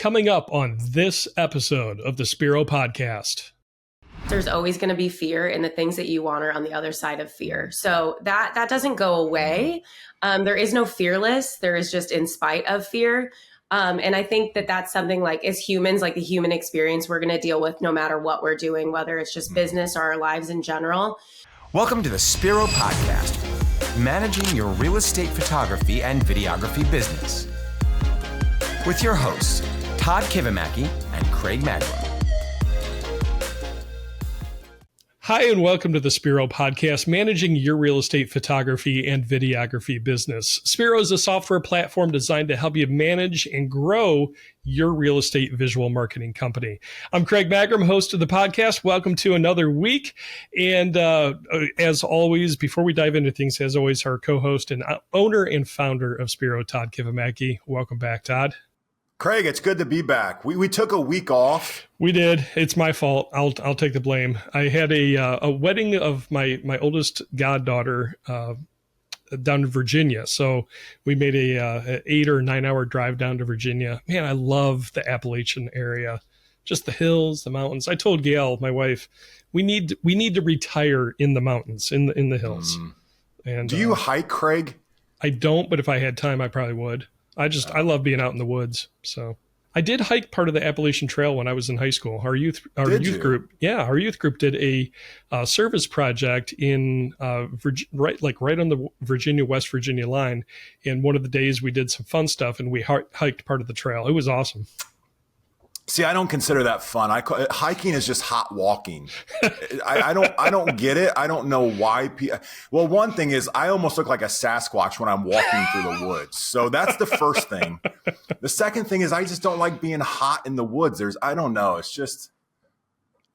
coming up on this episode of the Spiro podcast. There's always going to be fear, and the things that you want are on the other side of fear. So that doesn't go away. There is no fearless. There is just in spite of fear. And I think that that's something like as humans, like the human experience we're going to deal with no matter what we're doing, whether it's just business or our lives in general. Welcome to the Spiro podcast, managing your real estate photography and videography business. With your hosts, Todd Kivimaki and Craig Magrum. Hi, and welcome to the Spiro podcast, managing your real estate photography and videography business. Spiro is a software platform designed to help you manage and grow your real estate visual marketing company. I'm Craig Magrum, host of the podcast. Welcome to another week. And as always, before we dive into things, as always, our co-host and owner and founder of Spiro, Todd Kivimaki. Welcome back, Todd. Craig, it's good to be back. We took a week off. We did. It's my fault. I'll take the blame. I had a wedding of my oldest goddaughter down in Virginia, so we made a 8 or 9 hour drive down to Virginia. Man, I love the Appalachian area, just the hills, the mountains. I told Gail, my wife, we need to retire in the mountains, in the hills. And do you hike, Craig? I don't, but if I had time, I probably would. I love being out in the woods. So I did hike part of the Appalachian Trail when I was in high school. Our youth group did a service project in right on the West Virginia line. And one of the days we did some fun stuff and we hiked part of the trail. It was awesome. See, I don't consider that fun. Hiking is just hot walking. I don't get it. I don't know why. Well, one thing is I almost look like a Sasquatch when I'm walking through the woods. So that's the first thing. The second thing is I just don't like being hot in the woods. I don't know. It's just,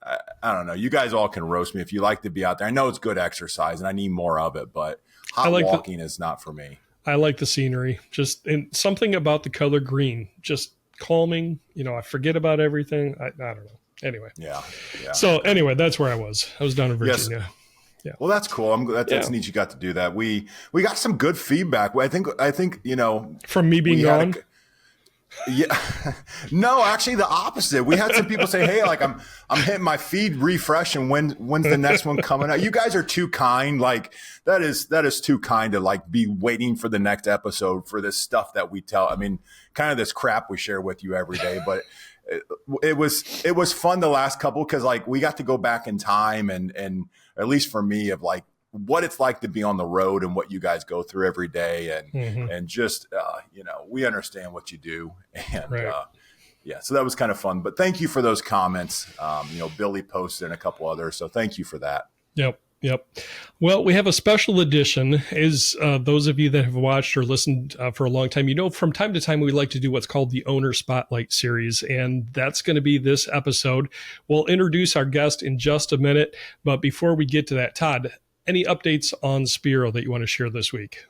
I don't know. You guys all can roast me if you like to be out there. I know it's good exercise and I need more of it, but hot walking is not for me. I like the scenery. And something about the color green, just calming, I forget about everything. I don't know. Anyway. Yeah. So anyway, that's where I was. I was down in Virginia. Yes. Yeah. Well, that's cool. That's neat you got to do that. We got some good feedback. I think, from me being gone. Yeah. No, actually the opposite. We had some people say, hey, like I'm hitting my feed refresh and when's the next one coming out? You guys are too kind. Like that is too kind to like be waiting for the next episode for this stuff that we tell. I mean, kind of this crap we share with you every day, but it was fun the last couple because like we got to go back in time and at least for me of like what it's like to be on the road and what you guys go through every day and just we understand what you do and right. So that was kind of fun, but thank you for those comments. Billy posted and a couple others, so thank you for that. Yep. Well, we have a special edition. As those of you that have watched or listened for a long time, from time to time we like to do what's called the Owner Spotlight Series, and that's going to be this episode. We'll introduce our guest in just a minute, but before we get to that, Todd, any updates on Spiro that you want to share this week?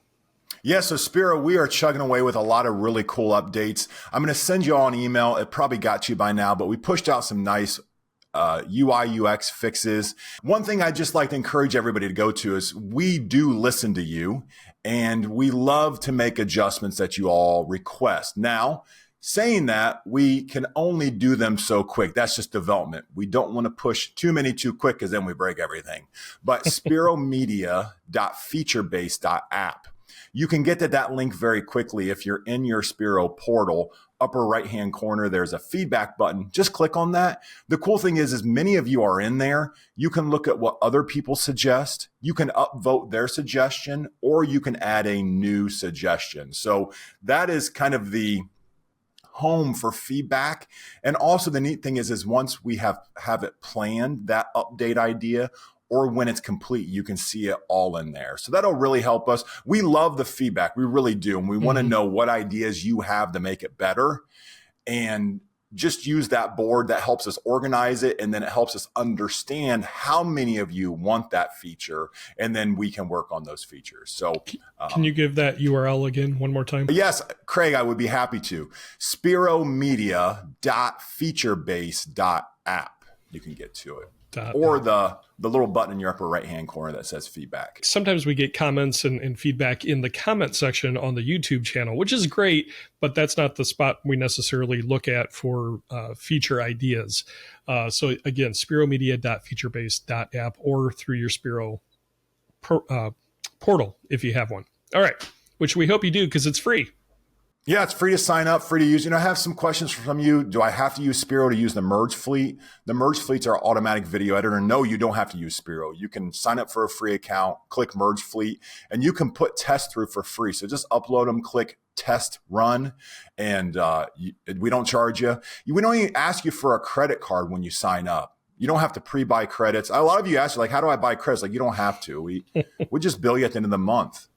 Yeah, so Spiro, we are chugging away with a lot of really cool updates. I'm going to send you all an email. It probably got you by now, but we pushed out some nice UI, UX fixes. One thing I just like to encourage everybody to go to is we do listen to you and we love to make adjustments that you all request. Now, saying that, we can only do them so quick. That's just development. We don't want to push too many too quick because then we break everything. But spiromedia.featurebase.app. You can get to that link very quickly if you're in your Spiro portal. Upper right-hand corner, there's a feedback button. Just click on that. The cool thing is many of you are in there. You can look at what other people suggest. You can upvote their suggestion, or you can add a new suggestion. So that is kind of the home for feedback. And also the neat thing is once we have it planned, that update idea, or when it's complete, you can see it all in there. So that'll really help us. We love the feedback. We really do. And we want to know what ideas you have to make it better. And just use that board that helps us organize it. And then it helps us understand how many of you want that feature. And then we can work on those features. So can you give that URL again one more time? Yes, Craig, I would be happy to. spiromedia.featurebase.app. You can get to it. or the little button in your upper right-hand corner that says feedback. Sometimes we get comments and feedback in the comment section on the YouTube channel, which is great, but that's not the spot we necessarily look at for feature ideas. So again, spiromedia.featurebase.app or through your Spiro portal if you have one. All right, which we hope you do because it's free. Yeah, it's free to sign up, free to use. I have some questions from you. Do I have to use Spiro to use the merge fleet? The merge fleets are automatic video editor. No, you don't have to use Spiro. You can sign up for a free account, click merge fleet, and you can put tests through for free. So just upload them, click test run, and we don't charge you. We don't even ask you for a credit card when you sign up. You don't have to pre-buy credits. A lot of you ask, like, how do I buy credits? Like, you don't have to. We just bill you at the end of the month.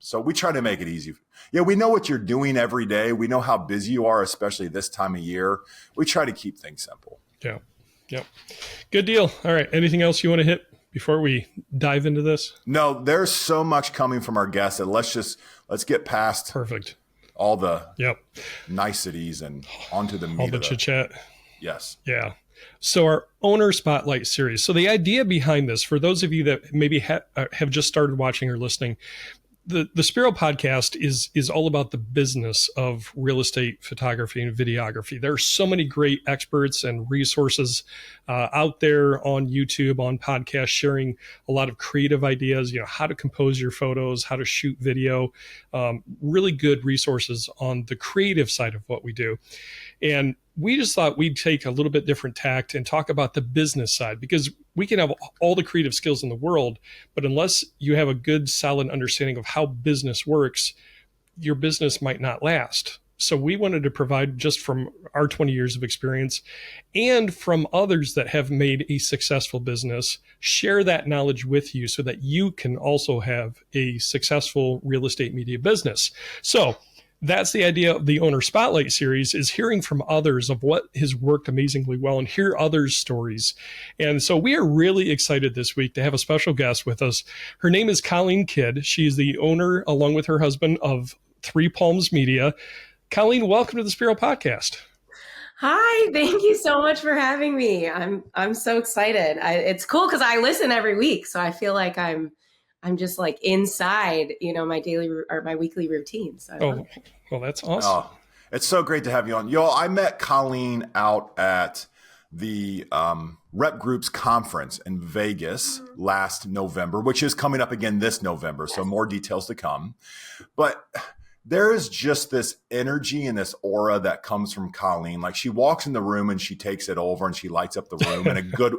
So we try to make it easy. Yeah, we know what you're doing every day. We know how busy you are, especially this time of year. We try to keep things simple. Yeah. Good deal. All right. Anything else you want to hit before we dive into this? No, there's so much coming from our guests that let's get past all the niceties and onto the meat all the chit chat. Yes. Yeah. So our owner spotlight series. So the idea behind this, for those of you that maybe have just started watching or listening, the Spiro podcast is all about the business of real estate photography and videography. There are so many great experts and resources out there on YouTube, on podcasts, sharing a lot of creative ideas, how to compose your photos, how to shoot video, really good resources on the creative side of what we do. And we just thought we'd take a little bit different tact and talk about the business side, because we can have all the creative skills in the world, but unless you have a good, solid understanding of how business works, your business might not last. So we wanted to provide, just from our 20 years of experience and from others that have made a successful business, share that knowledge with you so that you can also have a successful real estate media business. So that's the idea of the Owner Spotlight series, is hearing from others of what has worked amazingly well and hear others' stories. And so we are really excited this week to have a special guest with us. Her name is Colleen Kydd. She is the owner, along with her husband, of Three Palms Media. Colleen, welcome to the Spiro podcast. Hi, thank you so much for having me. I'm so excited. It's cool because I listen every week, so I feel like I'm just like inside, my daily or my weekly routine. So well, that's awesome. Oh, it's so great to have you on. I met Colleen out at the Rep Group's conference in Vegas last November, which is coming up again this November. Yes. So more details to come. But there is just this energy and this aura that comes from Colleen. Like, she walks in the room and she takes it over and she lights up the room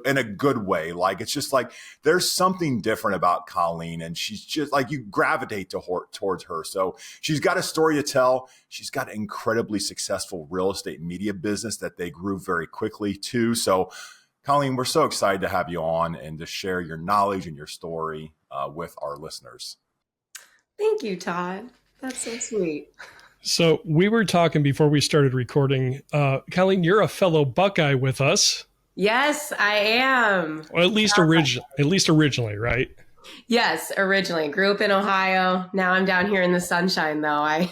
in a good way. Like, it's just like there's something different about Colleen, and she's just like, you gravitate towards her. So she's got a story to tell. She's got an incredibly successful real estate media business that they grew very quickly too. So Colleen, we're so excited to have you on and to share your knowledge and your story with our listeners. Thank you, Todd. That's so sweet. So we were talking before we started recording. Colleen, you're a fellow Buckeye with us. Yes, I am. Well, at least originally, right? Yes, originally. Grew up in Ohio. Now I'm down here in the sunshine, though. I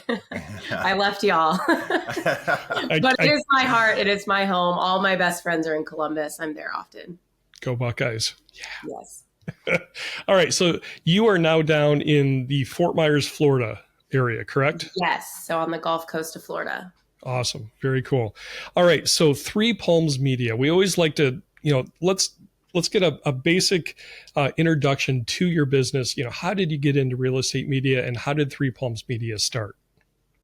left y'all. But it is my heart. It is my home. All my best friends are in Columbus. I'm there often. Go Buckeyes. Yeah. Yes. All right. So you are now down in the Fort Myers, Florida area, correct? Yes. So on the Gulf Coast of Florida. Awesome. Very cool. All right. So Three Palms Media. We always like to, let's get a basic introduction to your business. How did you get into real estate media, and how did Three Palms Media start?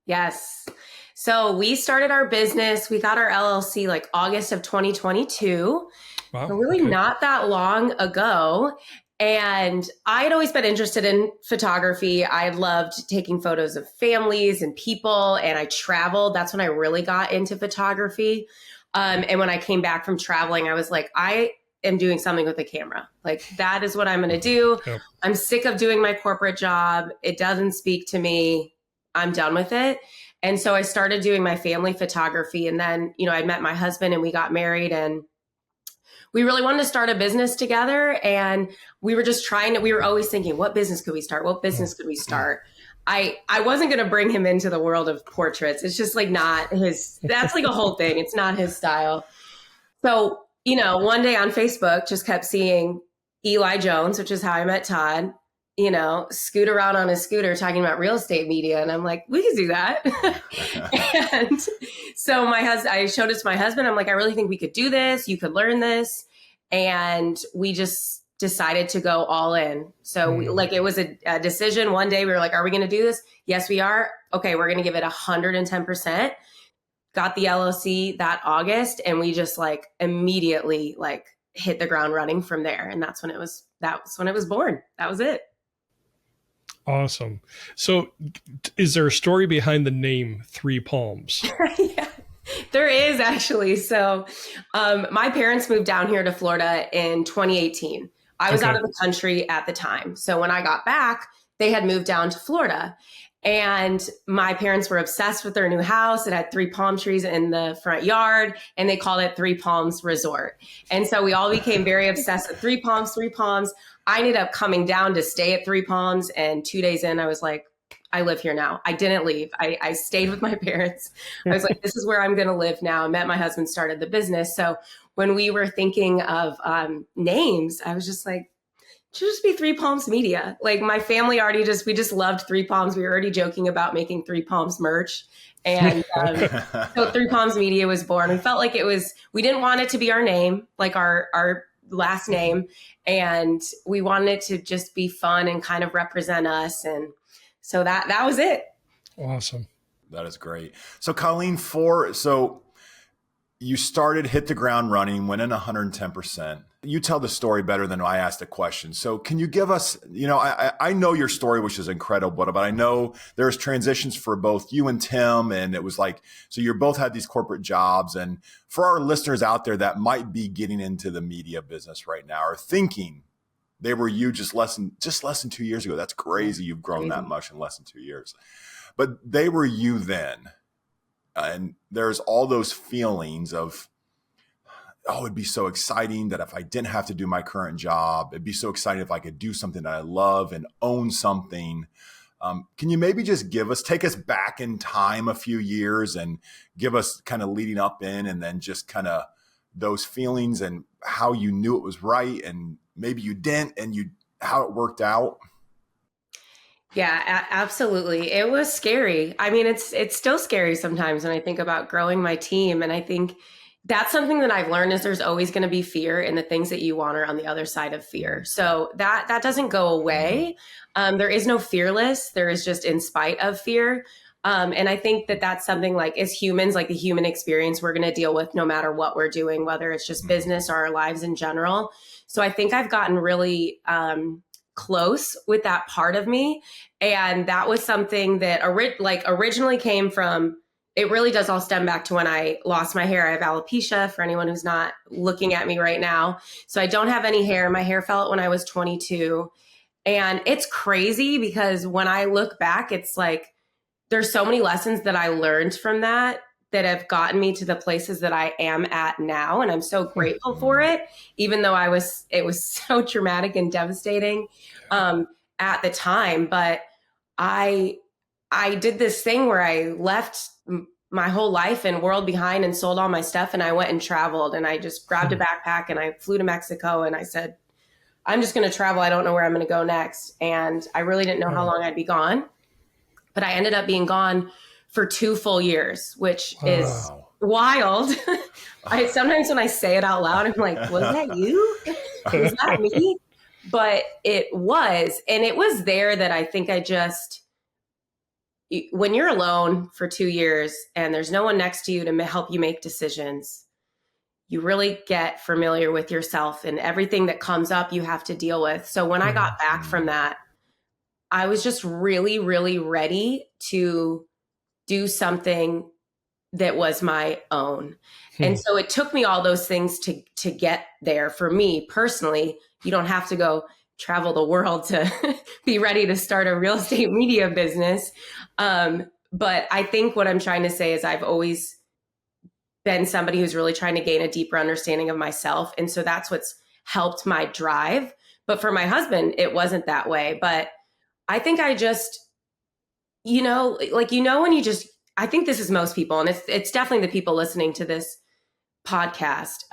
Yes. So we started our business. We got our LLC like August of 2022. Wow. So really not that long ago. And I had always been interested in photography. I loved taking photos of families and people, and I traveled. That's when I really got into photography. And when I came back from traveling, I was like, I am doing something with a camera. Like, that is what I'm going to do. Yep. I'm sick of doing my corporate job. It doesn't speak to me. I'm done with it. And so I started doing my family photography. And then, I met my husband and we got married, and we really wanted to start a business together. And we were just we were always thinking, what business could we start? What business could we start? I wasn't going to bring him into the world of portraits. It's just like not his, that's like a whole thing. It's not his style. So one day on Facebook, just kept seeing Eli Jones, which is how I met Todd, scoot around on his scooter talking about real estate media. And I'm like, we could do that. And so I showed it to my husband. I'm like, I really think we could do this. You could learn this. And we just decided to go all in. So it was a decision. One day we were like, are we going to do this? Yes, we are. Okay, we're going to give it 110%. Got the LLC that August. And we just immediately hit the ground running from there. And that's when it was born. That was it. Awesome. So is there a story behind the name Three Palms? Yeah, there is actually. So my parents moved down here to Florida in 2018. I was out of the country at the time. So when I got back, they had moved down to Florida. And my parents were obsessed with their new house. It had 3 palm trees in the front yard, and they called it Three Palms Resort. And so we all became very obsessed with Three Palms, Three Palms. I ended up coming down to stay at Three Palms. And 2 days in, I was like, I live here now. I didn't leave. I stayed with my parents. I was like, this is where I'm going to live now. I met my husband, started the business. So when we were thinking of names, I was just like, it should just be Three Palms Media. My family we just loved Three Palms. We were already joking about making Three Palms merch. And so Three Palms Media was born. We felt like we didn't want it to be our name, our last name. And we wanted it to just be fun and kind of represent us. And so that was it. Awesome. That is great. So Colleen, you started, hit the ground running, went in 110%. You tell the story better than I asked the question. So can you give us, I know your story, which is incredible, but I know there's transitions for both you and Tim. And it was so you both had these corporate jobs. And for our listeners out there that might be getting into the media business right now or thinking they were you just less than 2 years ago. That's crazy. You've grown that much in less than 2 years, but they were you then. And there's all those feelings of, it'd be so exciting that if I didn't have to do my current job, it'd be so exciting if I could do something that I love and own something. Can you maybe just take us back in time a few years and give us kind of leading up in, and then just kind of those feelings and how you knew it was right and maybe you didn't, and how it worked out? Yeah, absolutely. It was scary. I mean, it's still scary sometimes when I think about growing my team. And I think that's something that I've learned is there's always going to be fear, and the things that you want are on the other side of fear. So that doesn't go away. There is no fearless. There is just in spite of fear. And I think that's something as humans, the human experience, we're going to deal with no matter what we're doing, whether it's just business or our lives in general. So I think I've gotten really close with that part of me. And that was something that originally came from, it really does all stem back to when I lost my hair. I have alopecia, for anyone who's not looking at me right now. So I don't have any hair. My hair fell out when I was 22. And it's crazy because when I look back, it's there's so many lessons that I learned from that have gotten me to the places that I am at now. And I'm so grateful for it, even though it was so traumatic and devastating at the time. But I did this thing where I left my whole life and world behind and sold all my stuff. And I went and traveled, and I just grabbed a backpack and I flew to Mexico, and I said, I'm just going to travel. I don't know where I'm going to go next. And I really didn't know how long I'd be gone, but I ended up being gone for 2 full years, which is wild. Sometimes when I say it out loud, I'm like, was that you? Was that me? But it was. And it was there that I think when you're alone for 2 years and there's no one next to you to help you make decisions, you really get familiar with yourself, and everything that comes up you have to deal with. So when I got back from that, I was just really, really ready to do something that was my own. And so it took me all those things to get there. For me personally, you don't have to go travel the world to be ready to start a real estate media business. But I think what I'm trying to say is I've always been somebody who's really trying to gain a deeper understanding of myself. And so that's what's helped my drive. But for my husband, it wasn't that way. But I think I just, when you just, I think this is most people, and it's definitely the people listening to this podcast.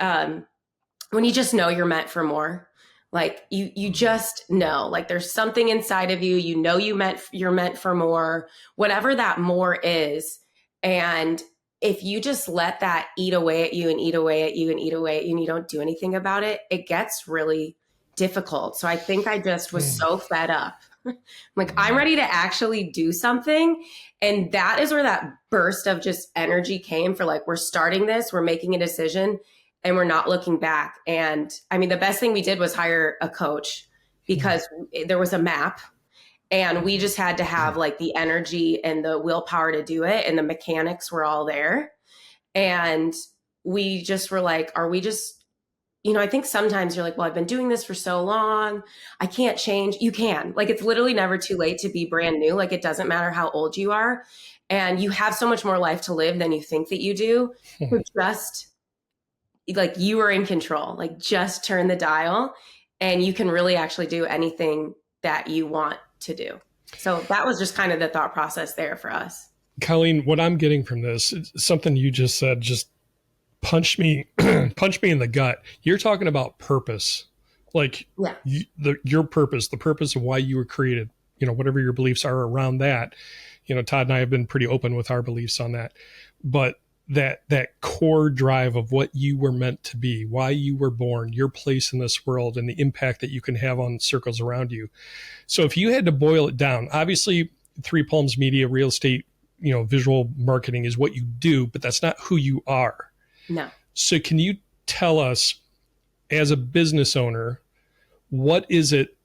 when you just know you're meant for more. Like you just know, like there's something inside of you, you're meant for more, whatever that more is. And if you just let that eat away at you and eat away at you and eat away at you and you don't do anything about it, it gets really difficult. So I think I just was so fed up. Like, I'm ready to actually do something. And that is where that burst of just energy came for, like, we're starting this, we're making a decision, and we're not looking back. And I mean, the best thing we did was hire a coach, because there was a map and we just had to have like the energy and the willpower to do it. And the mechanics were all there. And we just were like, are we just, I think sometimes you're like, well, I've been doing this for so long, I can't change. You can. Like, it's literally never too late to be brand new. Like, it doesn't matter how old you are. And you have so much more life to live than you think that you do. Just like, you are in control. Like, just turn the dial and you can really actually do anything that you want to do. So that was just kind of the thought process there for us. Colleen, what I'm getting from this, something you just said, just punch me in the gut. You're talking about purpose, like your purpose, the purpose of why you were created, whatever your beliefs are around that. Todd and I have been pretty open with our beliefs on that, but that core drive of what you were meant to be, why you were born, your place in this world, and the impact that you can have on circles around you. So if you had to boil it down, obviously Three Palms Media, real estate, visual marketing is what you do, but that's not who you are. No. So can you tell us, as a business owner, what is it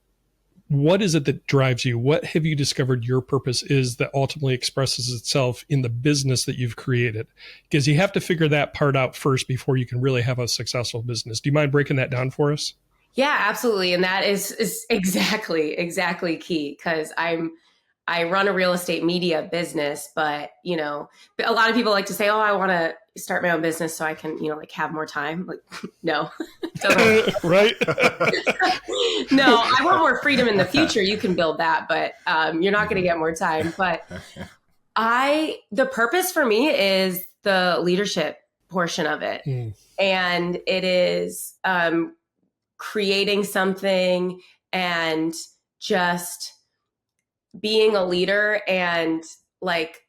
that drives you? What have you discovered your purpose is that ultimately expresses itself in the business that you've created? Because you have to figure that part out first before you can really have a successful business. Do you mind breaking that down for us? Yeah, absolutely. And that is exactly key, because I run a real estate media business, but a lot of people like to say, oh, I want to start my own business so I can, like, have more time. Like, no, right. No, I want more freedom in the future. You can build that, but you're not going to get more time. But the purpose for me is the leadership portion of it. And it is creating something and just being a leader. And like,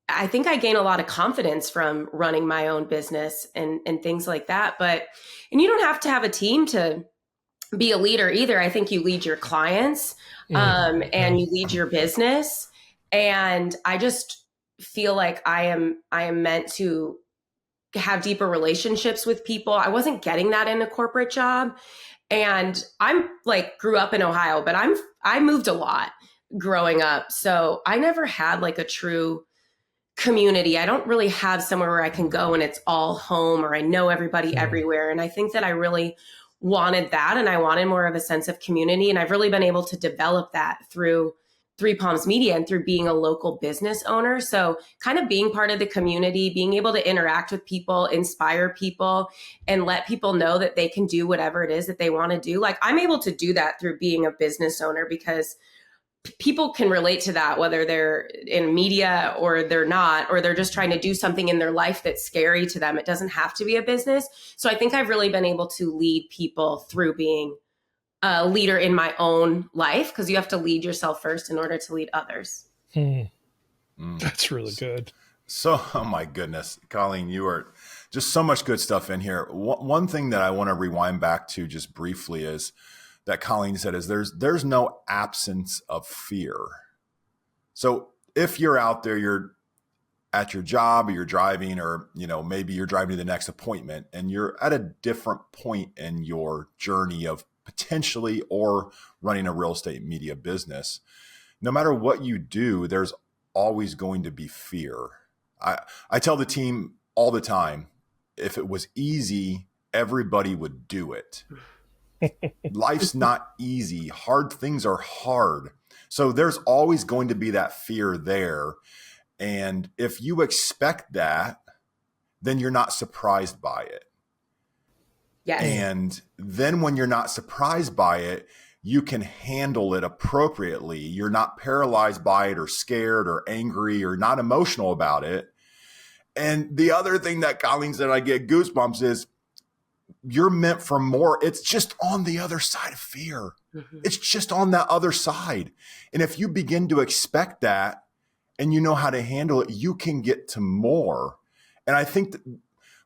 I think I gain a lot of confidence from running my own business and things like that. And you don't have to have a team to be a leader either. I think you lead your clients and you lead your business. And I just feel like I am meant to have deeper relationships with people. I wasn't getting that in a corporate job. And I'm like, grew up in Ohio, but I moved a lot growing up. So I never had like a true community. I don't really have somewhere where I can go and it's all home, or I know everybody everywhere. And I think that I really wanted that. And I wanted more of a sense of community. And I've really been able to develop that through Three Palms Media and through being a local business owner. So kind of being part of the community, being able to interact with people, inspire people, and let people know that they can do whatever it is that they want to do. Like, I'm able to do that through being a business owner, because people can relate to that, whether they're in media or they're not, or they're just trying to do something in their life that's scary to them. It doesn't have to be a business. So I think I've really been able to lead people through being a leader in my own life, because you have to lead yourself first in order to lead others. That's really good. So, oh my goodness, Colleen, you are just so much good stuff in here. One thing that I want to rewind back to just briefly is that Colleen said is there's no absence of fear. So if you're out there, you're at your job, or you're driving, or maybe you're driving to the next appointment, and you're at a different point in your journey of potentially or running a real estate media business, no matter what you do, there's always going to be fear. I tell the team all the time, if it was easy, everybody would do it. Life's not easy. Hard things are hard. So there's always going to be that fear there. And if you expect that, then you're not surprised by it. Yes. And then when you're not surprised by it, you can handle it appropriately. You're not paralyzed by it, or scared, or angry, or not emotional about it. And the other thing that Colleen said, I get goosebumps, is you're meant for more. It's just on the other side of fear. It's just on that other side. And if you begin to expect that and you know how to handle it, you can get to more. And I think that,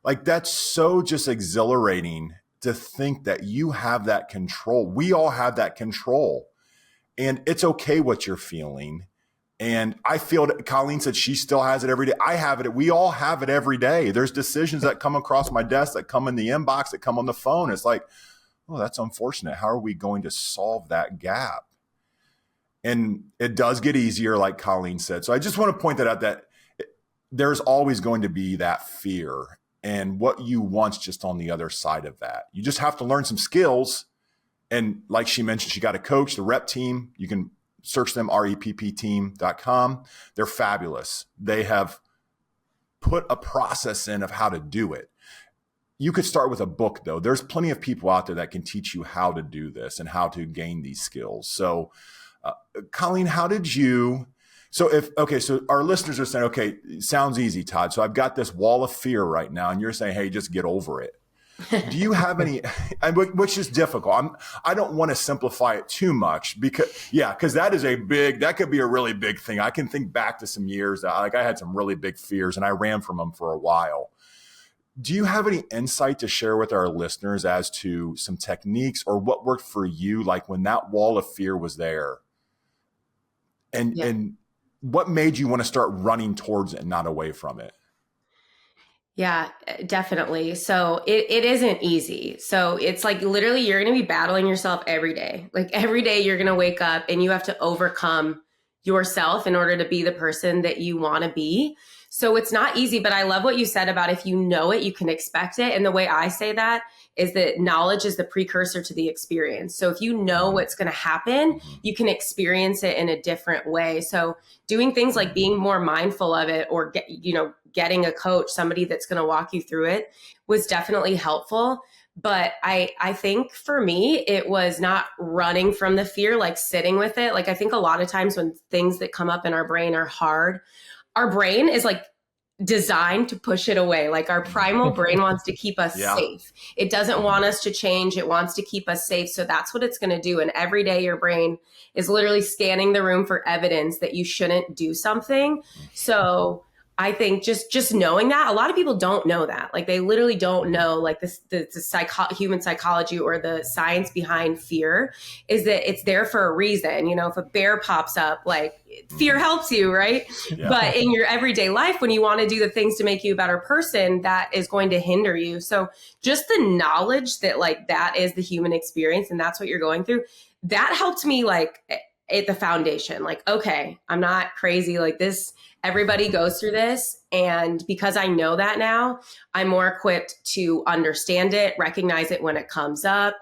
like, that's so just exhilarating to think that you have that control. We all have that control, and it's okay what you're feeling. And I feel that Colleen said she still has it every day. I have it. We all have it every day. There's decisions that come across my desk, that come in the inbox, that come on the phone. It's like, oh, that's unfortunate. How are we going to solve that gap? And it does get easier, like Colleen said. So I just want to point that out, that there's always going to be that fear, and what you want's just on the other side of that. You just have to learn some skills. And like she mentioned, she got a coach, the rep team. You can search them, reppteam.com. They're fabulous. They have put a process in of how to do it. You could start with a book, though. There's plenty of people out there that can teach you how to do this and how to gain these skills. So, Colleen, how did you... So our listeners are saying, okay, sounds easy, Todd. So I've got this wall of fear right now, and you're saying, hey, just get over it. Do you have any, which is difficult. I don't want to simplify it too much because that could be a really big thing. I can think back to some years that I had some really big fears and I ran from them for a while. Do you have any insight to share with our listeners as to some techniques or what worked for you? Like when that wall of fear was there and what made you want to start running towards it and not away from it? Yeah, definitely. So it isn't easy. So it's like literally you're going to be battling yourself every day. Like every day you're going to wake up and you have to overcome yourself in order to be the person that you want to be. So it's not easy, but I love what you said about if you know it, you can expect it. And the way I say that is that knowledge is the precursor to the experience. So if you know what's going to happen, you can experience it in a different way. So doing things like being more mindful of it, or getting a coach, somebody that's going to walk you through it, was definitely helpful. But I think for me, it was not running from the fear, like sitting with it. Like I think a lot of times when things that come up in our brain are hard, our brain is like designed to push it away. Like our primal brain wants to keep us safe. It doesn't want us to change. It wants to keep us safe. So that's what it's going to do. And every day your brain is literally scanning the room for evidence that you shouldn't do something. So I think just knowing that, a lot of people don't know that. Like they literally don't know like the human psychology or the science behind fear is that it's there for a reason. You know, if a bear pops up, like fear helps you, right? Yeah. But in your everyday life, when you want to do the things to make you a better person, that is going to hinder you. So just the knowledge that like that is the human experience and that's what you're going through, that helped me like at the foundation. Like, okay, I'm not crazy like this. Everybody goes through this. And because I know that now, I'm more equipped to understand it, recognize it when it comes up,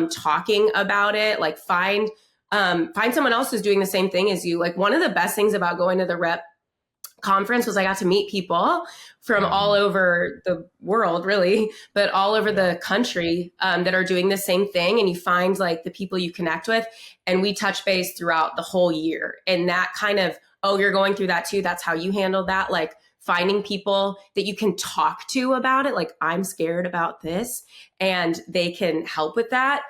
talking about it, like find someone else who's doing the same thing as you. Like one of the best things about going to the rep conference was I got to meet people from all over the world, really, but all over the country that are doing the same thing. And you find like the people you connect with, and we touch base throughout the whole year. And that kind of, oh, you're going through that too. That's how you handled that. Like finding people that you can talk to about it. Like I'm scared about this and they can help with that.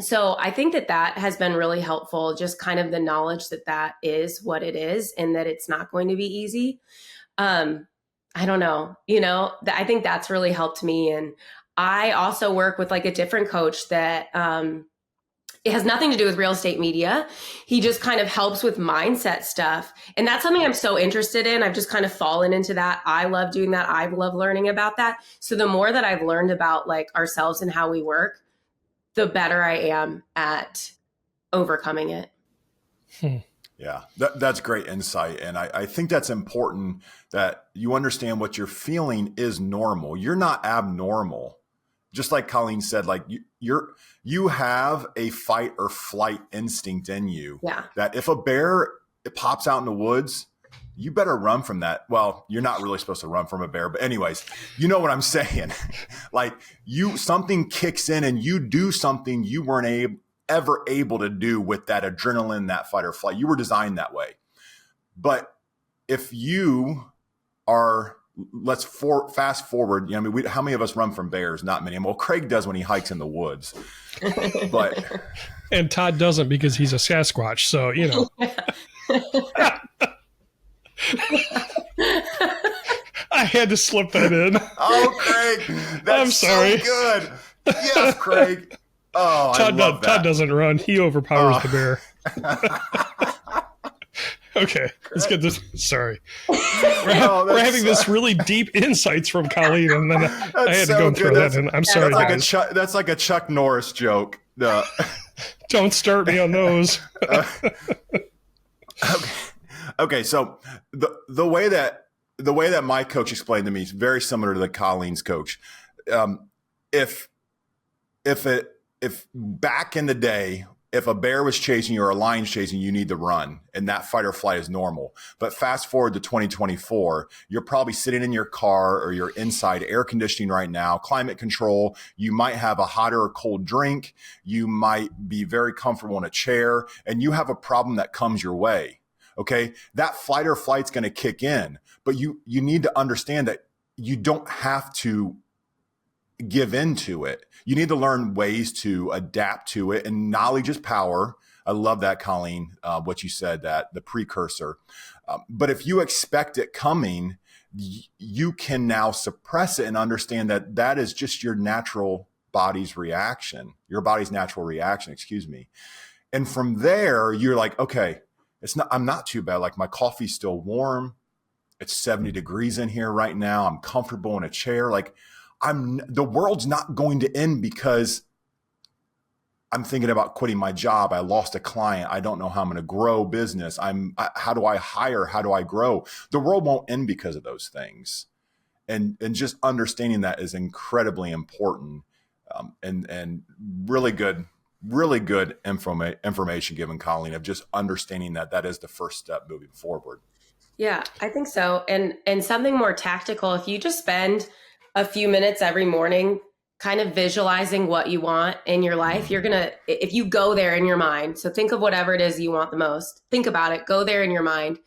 So I think that has been really helpful. Just kind of the knowledge that is what it is and that it's not going to be easy. I don't know, I think that's really helped me. And I also work with like a different coach that, it has nothing to do with real estate media. He just kind of helps with mindset stuff. And that's something I'm so interested in. I've just kind of fallen into that. I love doing that. I love learning about that. So the more that I've learned about like ourselves and how we work, the better I am at overcoming it. Yeah, that's great insight. And I think that's important that you understand what you're is normal. You're not abnormal. Just like Colleen said, like you have a fight or flight instinct in you. Yeah. That if a bear pops out in the woods, you better run from that. Well, you're not really supposed to run from a bear, but anyways, you know what I'm saying? Like something kicks in and you do something you weren't ever able to do with that adrenaline, that fight or flight. You were designed that way. But if you are let's fast forward. You know, I mean, how many of us run from bears? Not many. Well, Craig does when he hikes in the woods, but and Todd doesn't because he's a Sasquatch. So, you know, I had to slip that in. Oh, Craig, that's I'm sorry. so good. Yes, Craig. Oh, I love that. Todd doesn't run. He overpowers the bear. Okay, let's get this. Sorry. We're having this really deep insights from Colleen, and then I had to go and throw that in. I'm sorry, guys. That's like a Chuck Norris joke. Don't start me on those. Okay. So the way that my coach explained to me is very similar to the Colleen's coach. If back in the day, if a bear was chasing you or a lion's chasing you, need to run, and that fight or flight is normal. But fast forward to 2024, you're probably sitting in your car or you're inside, air conditioning right now, climate control. You might have a hot or a cold drink. You might be very comfortable in a chair, and you have a problem that comes your way. Okay, that fight or flight's going to kick in, but you need to understand that you don't have to give into it. You need to learn ways to adapt to it, and knowledge is power. I love that, Colleen, what you said, that the precursor. But if you expect it coming, you can now suppress it and understand that that is just your body's natural reaction, excuse me. And from there, you're like, okay, I'm not too bad. Like, my coffee's still warm. It's 70 degrees in here right now. I'm comfortable in a chair. Like, the world's not going to end because I'm thinking about quitting my job. I lost a client. I don't know how I'm going to grow business. How do I hire? How do I grow? The world won't end because of those things. And just understanding that is incredibly important, and really good information given, Colleen, of just understanding that is the first step moving forward. Yeah, I think so. And something more tactical, if you just spend a few minutes every morning kind of visualizing what you want in your life, if you go there in your mind, so think of whatever it is you want the most, think about it, go there in your mind.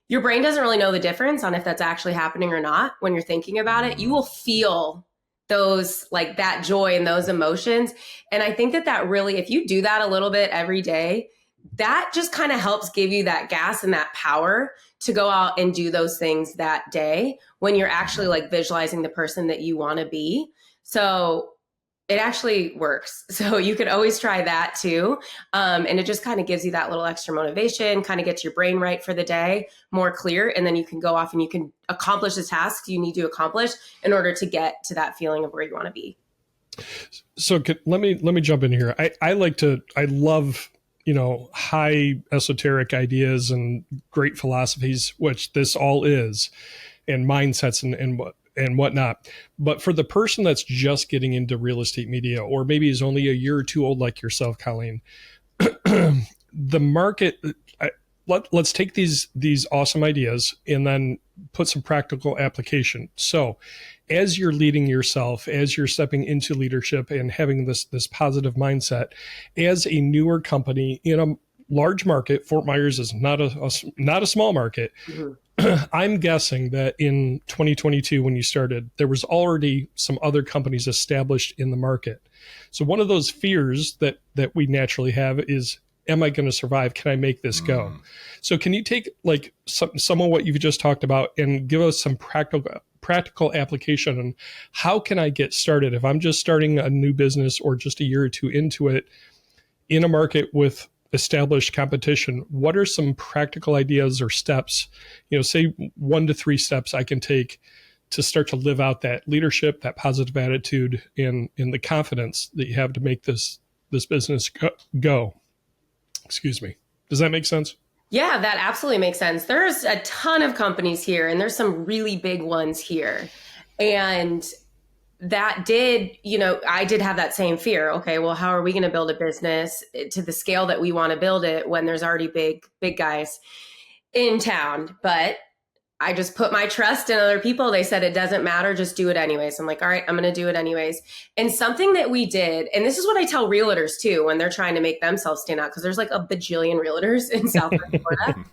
Your brain doesn't really know the difference on if that's actually happening or not. When you're thinking about it, you will feel those, like, that joy and those emotions. And I think that really, if you do that a little bit every day, that just kind of helps give you that gas and that power to go out and do those things that day when you're actually like visualizing the person that you want to be. So it actually works. So you could always try that too. And it just kind of gives you that little extra motivation, kind of gets your brain right for the day, more clear. And then you can go off and you can accomplish the tasks you need to accomplish in order to get to that feeling of where you want to be. So let me jump in here. I love, high esoteric ideas and great philosophies, which this all is, and mindsets and whatnot. But for the person that's just getting into real estate media, or maybe is only a year or two old, like yourself, Colleen, the market, let's take these awesome ideas and then put some practical application. So as you're leading yourself, as you're stepping into leadership and having this positive mindset, as a newer company in a large market, Fort Myers is not a small market. Mm-hmm. I'm guessing that in 2022, when you started, there was already some other companies established in the market. So one of those fears that we naturally have is, am I going to survive? Can I make this go? So can you take like some of what you've just talked about and give us some practical application on how can I get started if I'm just starting a new business or just a year or two into it in a market with established competition? What are some practical ideas or steps, say 1 to 3 steps I can take to start to live out that leadership, that positive attitude, and the confidence that you have to make this business go? Excuse me. Does that make sense? Yeah, that absolutely makes sense. There's a ton of companies here, and there's some really big ones here. And that I did have that same fear. Okay, well, how are we going to build a business to the scale that we want to build it when there's already big guys in town? But I just put my trust in other people. They said, it doesn't matter, just do it anyways. I'm like, all right, I'm going to do it anyways. And something that we did, and this is what I tell realtors too, when they're trying to make themselves stand out, because there's like a bajillion realtors in Southwest Florida.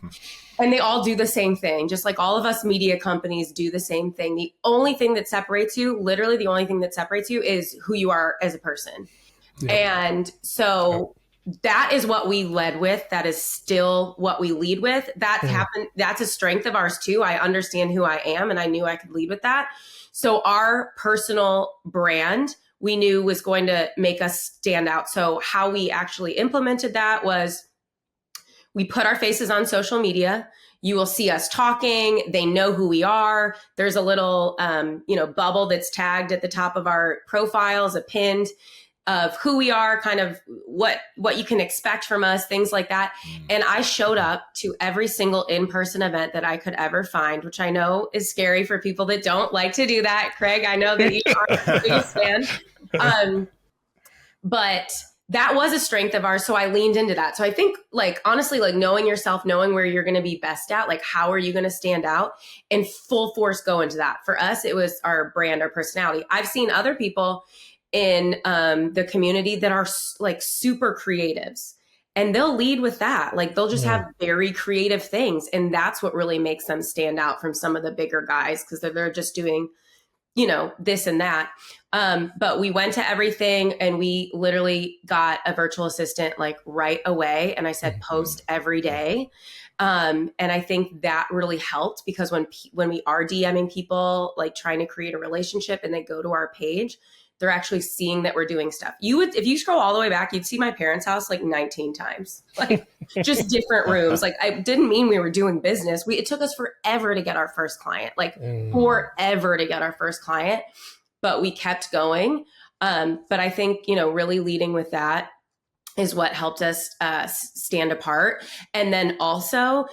And they all do the same thing, just like all of us media companies do the same thing. The only thing that separates you, literally the only thing that separates you, is who you are as a person. Yep. And so that is what we led with. That is still what we lead with. That happened. That's a strength of ours too. I understand who I am, and I knew I could lead with that. So our personal brand, we knew, was going to make us stand out. So how we actually implemented that was, we put our faces on social media. You will see us talking. They know who we are. There's a little, bubble that's tagged at the top of our profiles, a pinned, of who we are, kind of what you can expect from us, things like that. And I showed up to every single in-person event that I could ever find, which I know is scary for people that don't like to do that. Craig, I know that you aren't the biggest fan. But that was a strength of ours. So I leaned into that. So I think, like, honestly, like, knowing yourself, knowing where you're going to be best at, like, how are you going to stand out, and full force go into that. For us, it was our brand, our personality. I've seen other people in the community that are like super creatives, and they'll lead with that. Like, they'll just have very creative things. And that's what really makes them stand out from some of the bigger guys, because they're just doing, this and that. But we went to everything, and we literally got a virtual assistant like right away. And I said, post every day. And I think that really helped, because when we are DMing people, like trying to create a relationship, and they go to our page, they're actually seeing that we're doing stuff. If you scroll all the way back, you'd see my parents' house like 19 times, like just different rooms. Like, I didn't mean we were doing business. It took us forever to get our first client, forever to get our first client, but we kept going. But I think, really leading with that is what helped us stand apart. And then also,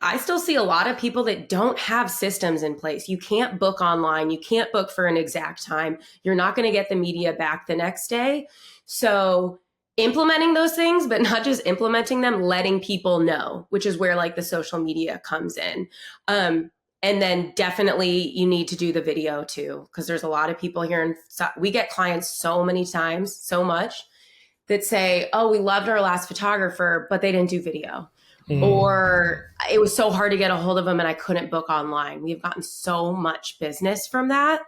I still see a lot of people that don't have systems in place. You can't book online. You can't book for an exact time. You're not going to get the media back the next day. So implementing those things, but not just implementing them, letting people know, which is where like the social media comes in. And then definitely you need to do the video too, because there's a lot of people here. We get clients so many times, so much, that say, oh, we loved our last photographer, but they didn't do video. Or it was so hard to get a hold of them and I couldn't book online. We've gotten so much business from that.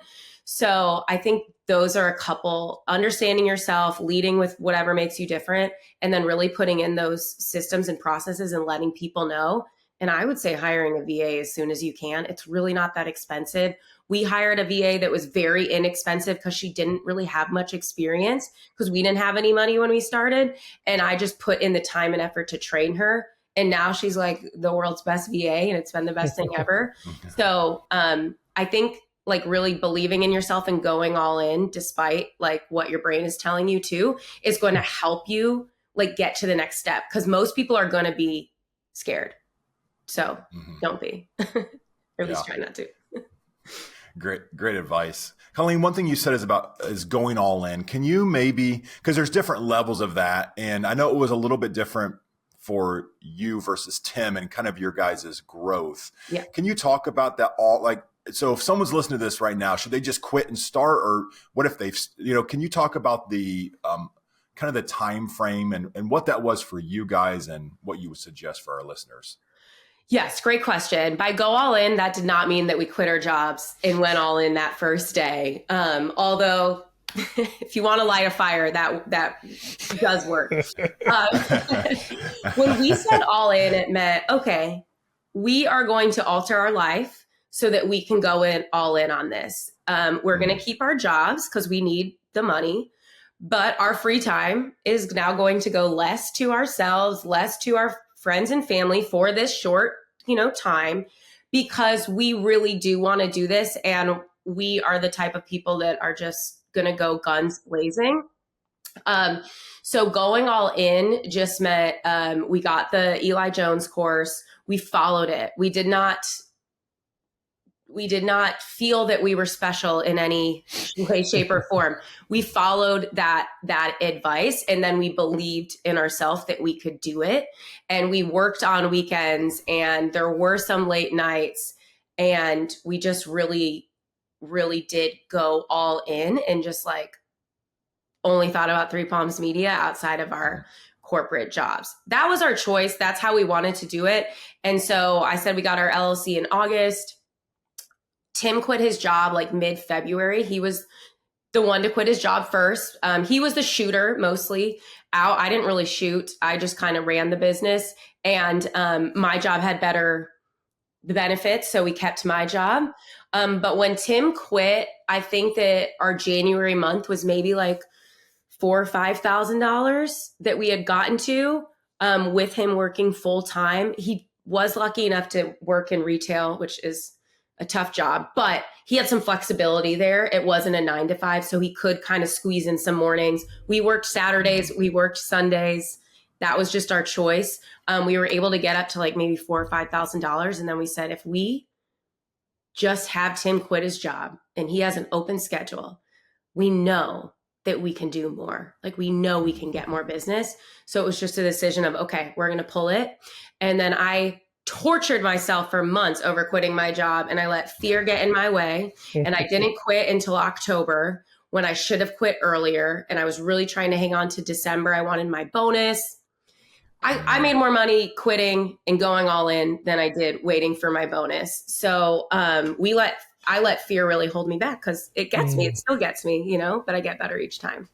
So I think those are a couple: understanding yourself, leading with whatever makes you different, and then really putting in those systems and processes and letting people know. And I would say hiring a VA as soon as you can. It's really not that expensive. We hired a VA that was very inexpensive because she didn't really have much experience, because we didn't have any money when we started. And I just put in the time and effort to train her. And now she's like the world's best VA, and it's been the best thing ever. So I think like really believing in yourself and going all in, despite like what your brain is telling you to, is going to help you like get to the next step. Because most people are going to be scared. So don't be, or at least try not to. Great advice. Colleen, one thing you said is going all in. Can you maybe, because there's different levels of that. And I know it was a little bit different for you versus Tim and kind of your guys' growth. Yeah. Can you talk about that all? Like, so if someone's listening to this right now, should they just quit and start? Or what if they've, can you talk about the kind of the time frame and what that was for you guys and what you would suggest for our listeners? Yes, great question. By go all in, that did not mean that we quit our jobs and went all in that first day. Although if you want to light a fire, that does work. When we said all in, it meant, okay, we are going to alter our life so that we can go in all in on this. We're going to keep our jobs because we need the money, but our free time is now going to go less to ourselves, less to our friends and family for this short, time, because we really do want to do this. And we are the type of people that are just going to go guns blazing. So going all in just meant we got the Eli Jones course. We followed it. We did not feel that we were special in any way, shape, or form. We followed that advice, and then we believed in ourselves that we could do it. And we worked on weekends, and there were some late nights, and we just really, really did go all in and just like only thought about Three Palms Media outside of our corporate jobs. That was our choice. That's how we wanted to do it. And so I said we got our LLC in August. Tim quit his job like mid-February. He was the one to quit his job first. He was the shooter mostly out. I didn't really shoot. I just kind of ran the business, and my job had better benefits, so we kept my job. But when Tim quit, I think that our January month was maybe like $4,000 or $5,000 that we had gotten to with him working full time. He was lucky enough to work in retail, which is a tough job, but he had some flexibility there. It wasn't a 9 to 5, so he could kind of squeeze in some mornings. We worked Saturdays, we worked Sundays. That was just our choice. We were able to get up to like maybe $4,000 or $5,000. And then we said, if we just have Tim quit his job and he has an open schedule, we know that we can do more. Like, we know we can get more business. So it was just a decision of, okay, we're going to pull it. And then I tortured myself for months over quitting my job, and I let fear get in my way. And I didn't quit until October, when I should have quit earlier. And I was really trying to hang on to December. I wanted my bonus. I made more money quitting and going all in than I did waiting for my bonus. So I let fear really hold me back, because it gets me. It still gets me, you know, but I get better each time.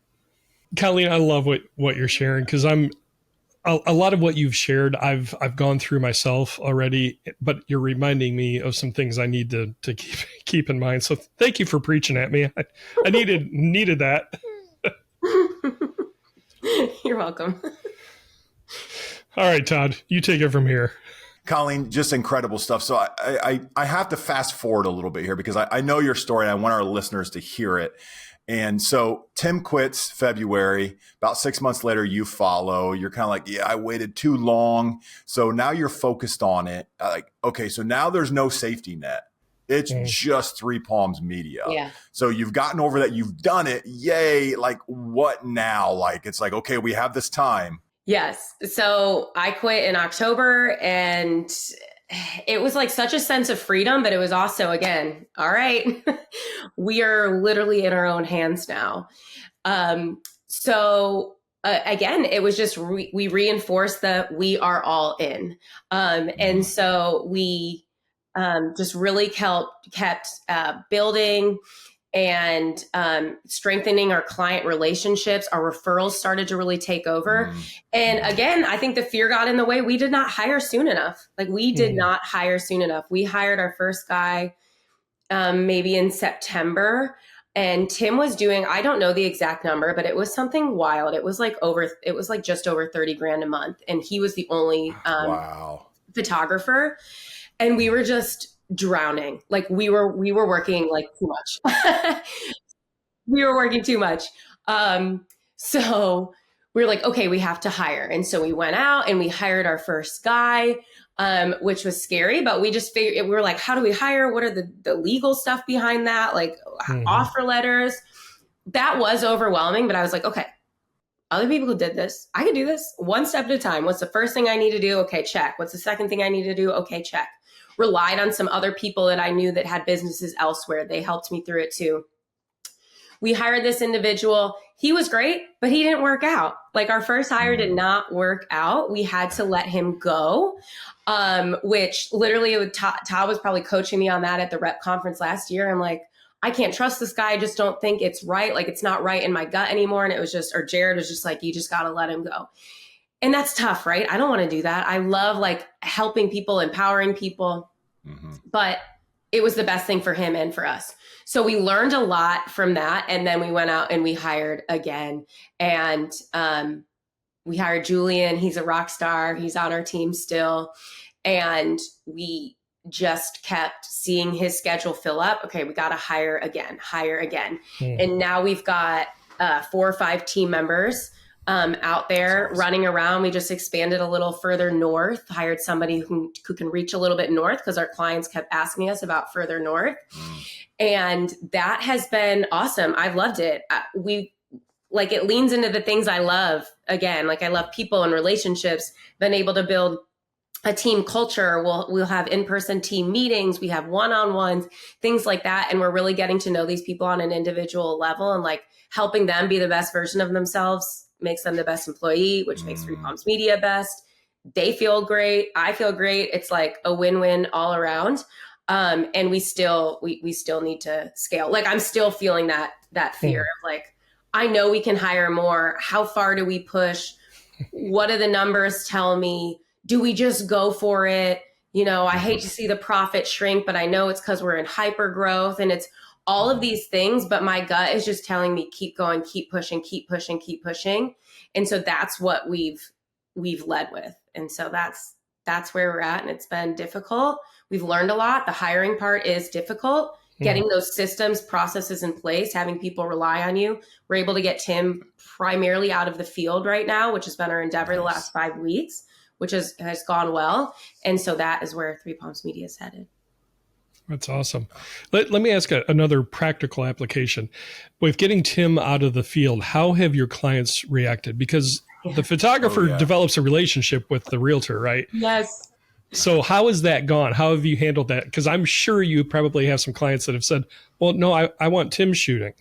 Colleen, I love what you're sharing, because a lot of what you've shared, I've gone through myself already, but you're reminding me of some things I need to keep in mind. So thank you for preaching at me. I needed that. You're welcome. All right, Todd, you take it from here. Colleen, just incredible stuff. So I have to fast forward a little bit here, because I know your story and I want our listeners to hear it. And so Tim quits February. About 6 months later, you follow. You're kind of like, yeah, I waited too long. So now you're focused on it. Like, okay, so now there's no safety net. It's just Three Palms Media. Yeah. So you've gotten over that. You've done it. Yay. Like, what now? Like, it's like, okay, we have this time. Yes. So I quit in October, and it was like such a sense of freedom, but it was also, again, all right, we are literally in our own hands now. So again, it was just, we reinforced that we are all in. And so we just really kept building and strengthening our client relationships. Our referrals started to really take over. And again, I think the fear got in the way. We did not hire soon enough. Like, we did not hire soon enough. We hired our first guy maybe in September. And Tim was doing, I don't know the exact number, but it was something wild. It was like just over 30 grand a month. And he was the only photographer. And we were just drowning. Like, we were working like too much. We were working too much. So we were like, okay, we have to hire. And so we went out and we hired our first guy, which was scary, but we just figured, we were like, how do we hire? What are the legal stuff behind that? Like offer letters. That was overwhelming, but I was like, okay, other people who did this, I could do this one step at a time. What's the first thing I need to do? Okay, check. What's the second thing I need to do? Okay, check. Relied on some other people that I knew that had businesses elsewhere. They helped me through it too. We hired this individual. He was great, but he didn't work out. Like, our first hire did not work out. We had to let him go, which literally Todd was probably coaching me on that at the rep conference last year. I'm like, I can't trust this guy. I just don't think it's right. Like, it's not right in my gut anymore. And it was just, or Jared was just like, you just got to let him go. And that's tough, right? I don't want to do that. I love like helping people, empowering people, but it was the best thing for him and for us. So we learned a lot from that. And then we went out and we hired again. And we hired Julian. He's a rock star. He's on our team still. And we just kept seeing his schedule fill up. Okay, we got to hire again. And now we've got 4 or 5 team members out there running around. We just expanded a little further north, hired somebody who can reach a little bit north, because our clients kept asking us about further north. And that has been awesome. I've loved it. It leans into the things I love. Again, like, I love people and relationships, been able to build a team culture. We'll have in-person team meetings. We have one-on-ones, things like that. And we're really getting to know these people on an individual level and like helping them be the best version of themselves makes them the best employee, which makes Three Palms Media best. They feel great. I feel great. It's like a win-win all around. And we still need to scale. Like, I'm still feeling that fear of like, I know we can hire more. How far do we push? What do the numbers tell me? Do we just go for it? You know, I hate to see the profit shrink, but I know it's because we're in hyper growth, and it's all of these things. But my gut is just telling me, keep going, keep pushing, keep pushing, keep pushing. And so that's what we've led with. And so that's where we're at. And it's been difficult. We've learned a lot. The hiring part is difficult. Getting those systems, processes in place, having people rely on you. We're able to get Tim primarily out of the field right now, which has been our endeavor the last 5 weeks, which has gone well. And so that is where Three Palms Media is headed. That's awesome. Let me ask another practical application. With getting Tim out of the field, how have your clients reacted? Because the photographer develops a relationship with the realtor, right? Yes. So how has that gone? How have you handled that? Because I'm sure you probably have some clients that have said, well, no, I want Tim shooting.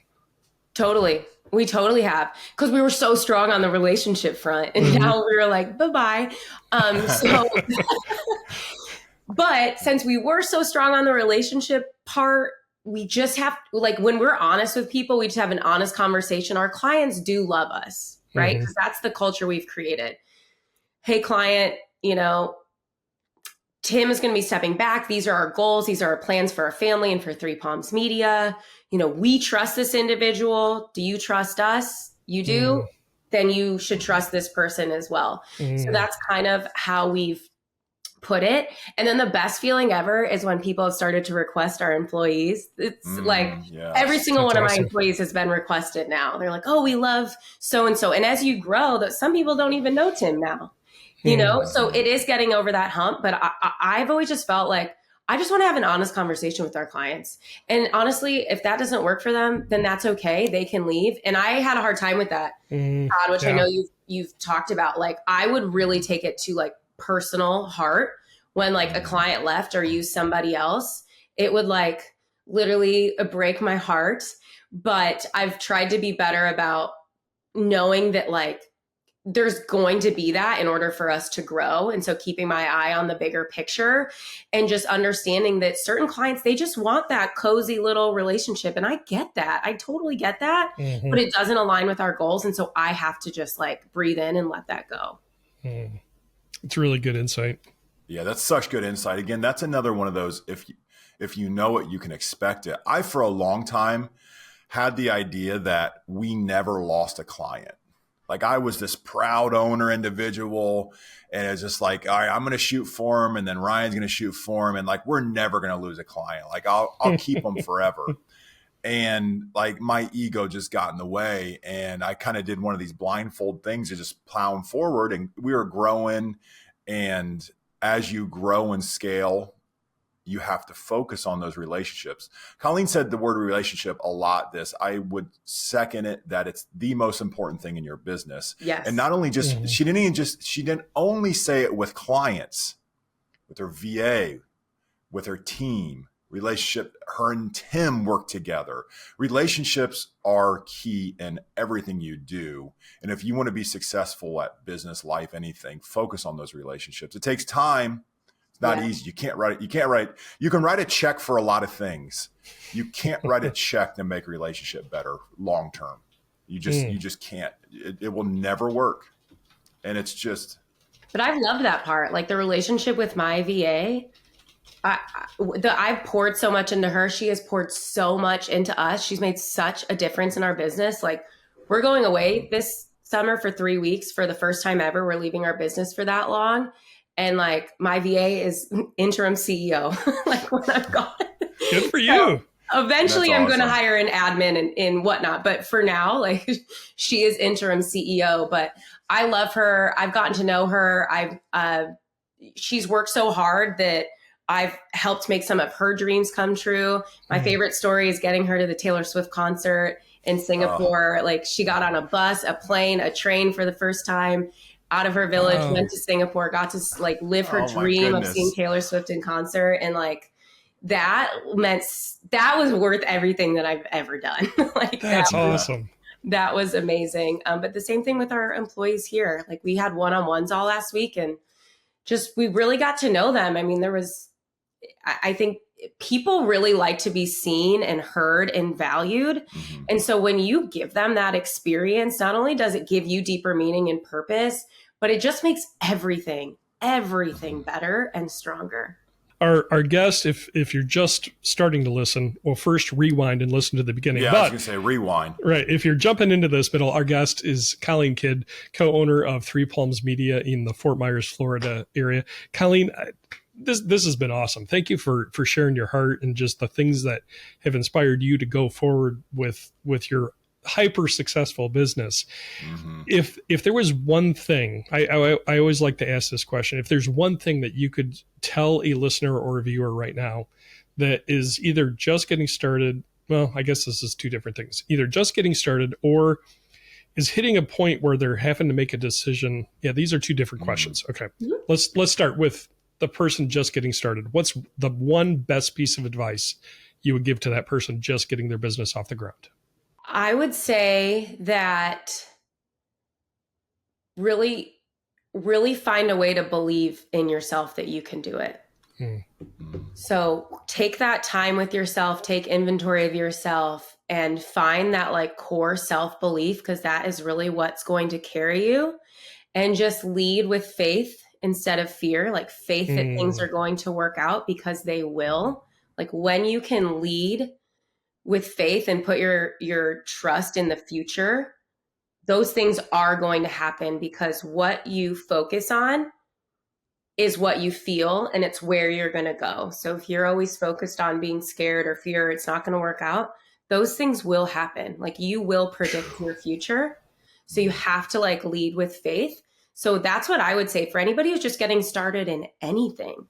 Totally. We totally have, because we were so strong on the relationship front, and now we were like, bye-bye. But since we were so strong on the relationship part, we just have, like, when we're honest with people, we just have an honest conversation. Our clients do love us, right? Because that's the culture we've created. Hey, client, you know, Tim is going to be stepping back. These are our goals. These are our plans for our family and for Three Palms Media. You know, we trust this individual. Do you trust us? You do? Then you should trust this person as well. So that's kind of how we've put it. And then the best feeling ever is when people have started to request our employees. It's every single one of my employees has been requested now. They're like, oh, we love so-and-so. And as you grow, that some people don't even know Tim now. You know, so it is getting over that hump. But I've always just felt like I just want to have an honest conversation with our clients. And honestly, if that doesn't work for them, then that's okay. They can leave. And I had a hard time with that, Todd, which I know you've talked about. Like, I would really take it to like personal heart when like a client left or used somebody else. It would like literally break my heart. But I've tried to be better about knowing that like, there's going to be that in order for us to grow. And so keeping my eye on the bigger picture and just understanding that certain clients, they just want that cozy little relationship. And I get that. I totally get that, but it doesn't align with our goals. And so I have to just like breathe in and let that go. It's really good insight. Yeah, that's such good insight. Again, that's another one of those, if you know it, you can expect it. I, for a long time, had the idea that we never lost a client. Like, I was this proud owner individual, and it's just like, all right, I'm going to shoot for him, and then Ryan's going to shoot for him, and like, we're never going to lose a client. Like, I'll keep them forever. And like, my ego just got in the way, and I kind of did one of these blindfold things to just plowing forward, and we were growing. And as you grow and scale, you have to focus on those relationships. Colleen said the word relationship a lot. I would second it, that it's the most important thing in your business. Yes. And not only just, she didn't only say it with clients, with her VA, with her team, relationship. Her and Tim work together. Relationships are key in everything you do. And if you want to be successful at business, life, anything, focus on those relationships. It takes time. Not easy. You can't write it. You can write a check for a lot of things. You can't write a check to make a relationship better long term. You just can't. It will never work. And it's just. But I've loved that part. Like, the relationship with my VA, I've poured so much into her. She has poured so much into us. She's made such a difference in our business. Like, we're going away this summer for 3 weeks for the first time ever. We're leaving our business for that long. And like, my VA is interim CEO, like, when I'm gone. Good for you. So eventually That's I'm awesome. going to hire an admin and whatnot. But for now, like, she is interim CEO, but I love her. I've gotten to know her. She's worked so hard that I've helped make some of her dreams come true. My favorite story is getting her to the Taylor Swift concert in Singapore. Like, she got on a bus, a plane, a train for the first time out of her village, went to Singapore, got to like live her dream of seeing Taylor Swift in concert. And like, that was worth everything that I've ever done. Like, that's awesome. that was amazing. But the same thing with our employees here. Like we had one-on-ones all last week and just, we really got to know them. I mean, I think people really like to be seen and heard and valued. Mm-hmm. And so when you give them that experience, not only does it give you deeper meaning and purpose, but it just makes everything better and stronger. Our guest, if you're just starting to listen, well, first rewind and listen to the beginning. Yeah, I was going to say rewind. Right. If you're jumping into this middle, our guest is Colleen Kydd, co-owner of Three Palms Media in the Fort Myers, Florida area. Colleen, this has been awesome. Thank you for sharing your heart and just the things that have inspired you to go forward with your hyper successful business. Mm-hmm. If there was one thing, I always like to ask this question, if there's one thing that you could tell a listener or a viewer right now that is either just getting started, well, I guess this is two different things, either just getting started or is hitting a point where they're having to make a decision. Yeah, these are two different questions. Okay. Mm-hmm. Let's start with the person just getting started. What's the one best piece of advice you would give to that person just getting their business off the ground? I would say that really, really find a way to believe in yourself that you can do it. So take that time with yourself, take inventory of yourself and find that like core self-belief, because that is really what's going to carry you, and just lead with faith instead of fear, like faith that things are going to work out, because they will. Like when you can lead with faith and put your trust in the future, those things are going to happen, because what you focus on is what you feel, and it's where you're going to go. So if you're always focused on being scared or fear, it's not going to work out, those things will happen. Like you will predict your future. So you have to like lead with faith. So that's what I would say for anybody who's just getting started in anything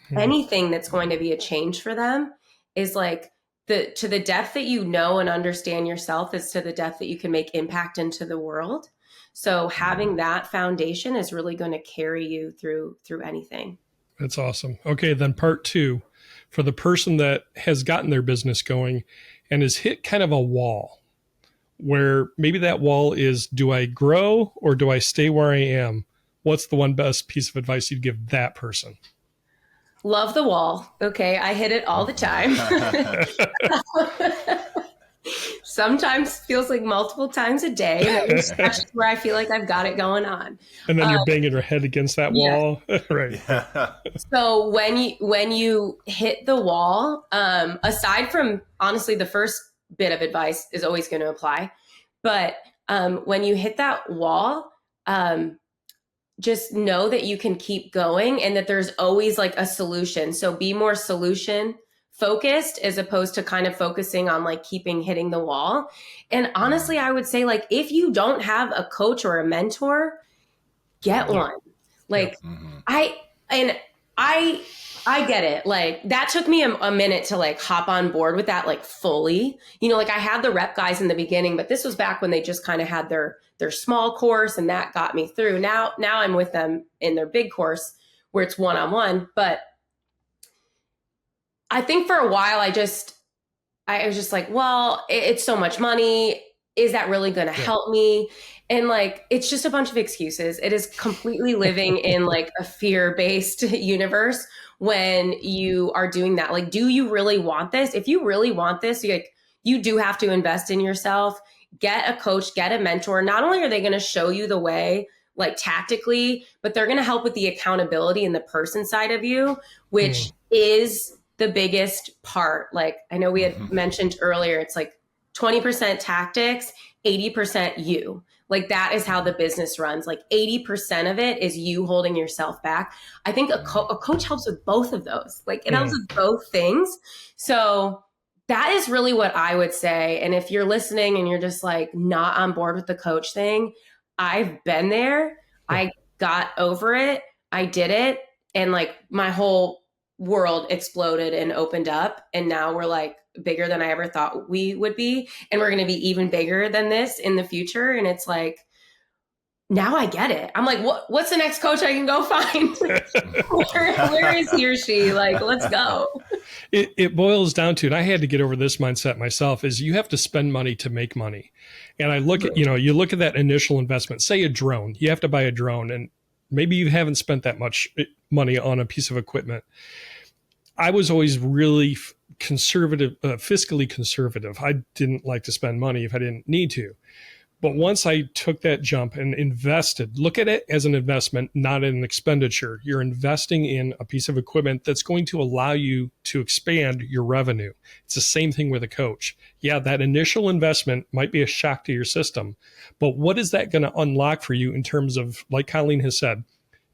that's going to be a change for them, is like, to the depth that you know and understand yourself is to the depth that you can make impact into the world. So having that foundation is really going to carry you through anything. That's awesome. Okay, then part two, for the person that has gotten their business going and has hit kind of a wall, where maybe that wall is, do I grow or do I stay where I am? What's the one best piece of advice you'd give that person? Love the wall. Okay. I hit it all the time. Sometimes feels like multiple times a day. And there's stretches where I feel like I've got it going on. And then you're banging your head against that wall. Yeah. Right. Yeah. So when you hit the wall, aside from honestly, the first bit of advice is always going to apply. But when you hit that wall, just know that you can keep going and that there's always like a solution. So be more solution focused as opposed to kind of focusing on like hitting the wall. And honestly, I would say like, if you don't have a coach or a mentor, get one. Like I get it. Like that took me a minute to like hop on board with that, like fully, like I had the rep guys in the beginning, but this was back when they just kind of had their small course, and that got me through. Now I'm with them in their big course where it's one-on-one. But I think for a while I was just like, well, it's so much money. Is that really going to help me? And like, it's just a bunch of excuses. It is completely living in like a fear-based universe when you are doing that. Like, do you really want this? If you really want this, you do have to invest in yourself, get a coach, get a mentor. Not only are they going to show you the way, like tactically, but they're going to help with the accountability and the person side of you, which is the biggest part. Like I know we had mentioned earlier, it's like 20% tactics, 80% you. Like that is how the business runs. Like 80% of it is you holding yourself back. I think a coach helps with both of those. Like it helps with both things. So that is really what I would say. And if you're listening and you're just like not on board with the coach thing, I've been there. I got over it. I did it. And like my whole world exploded and opened up. And now we're like bigger than I ever thought we would be. And we're going to be even bigger than this in the future. And it's like, now I get it. I'm like, what's the next coach I can go find? Where is he or she? Like, let's go. It boils down to, and I had to get over this mindset myself, is you have to spend money to make money. And I look at, you look at that initial investment, say a drone, you have to buy a drone, and maybe you haven't spent that much money on a piece of equipment. I was always really conservative, fiscally conservative. I didn't like to spend money if I didn't need to. But once I took that jump and invested, look at it as an investment, not an expenditure. You're investing in a piece of equipment that's going to allow you to expand your revenue. It's the same thing with a coach. Yeah, that initial investment might be a shock to your system, but what is that going to unlock for you in terms of, like Colleen has said,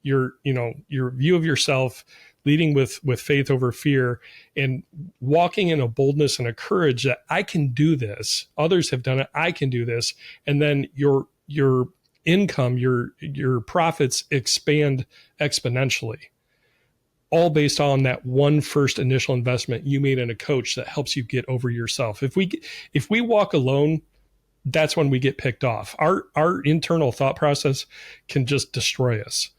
your view of yourself, leading with faith over fear, and walking in a boldness and a courage that I can do this. Others have done it. I can do this. And then your income, your profits expand exponentially, all based on that one first initial investment you made in a coach that helps you get over yourself. If we walk alone, that's when we get picked off. Our internal thought process can just destroy us.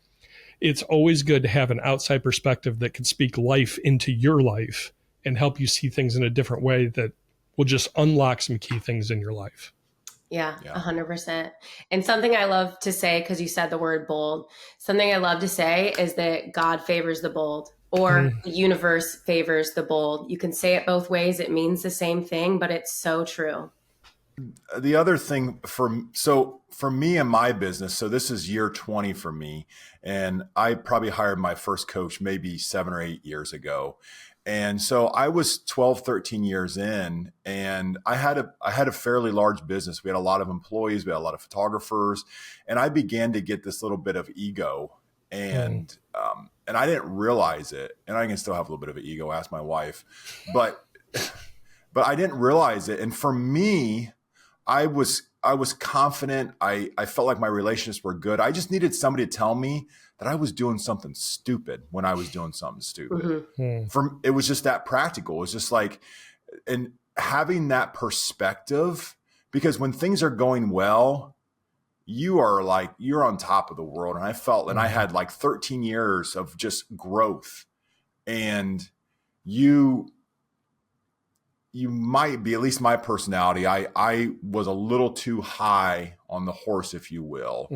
It's always good to have an outside perspective that can speak life into your life and help you see things in a different way that will just unlock some key things in your life. Yeah, 100%. And something I love to say, because you said the word bold, something I love to say is that God favors the bold, or the universe favors the bold. You can say it both ways. It means the same thing, but it's so true. The other thing for me and my business, so this is year 20 for me, and I probably hired my first coach maybe 7 or 8 years ago. And so I was 12, 13 years in, and I had a fairly large business. We had a lot of employees, we had a lot of photographers, and I began to get this little bit of ego, and I didn't realize it. And I can still have a little bit of an ego, ask my wife, but I didn't realize it. And for me, I was confident. I felt like my relationships were good. I just needed somebody to tell me that I was doing something stupid when I was doing something stupid. It was just that practical. It was just like, and having that perspective, because when things are going well, you're on top of the world. And I felt, and I had like 13 years of just growth, and you might be, at least my personality, I was a little too high on the horse, if you will.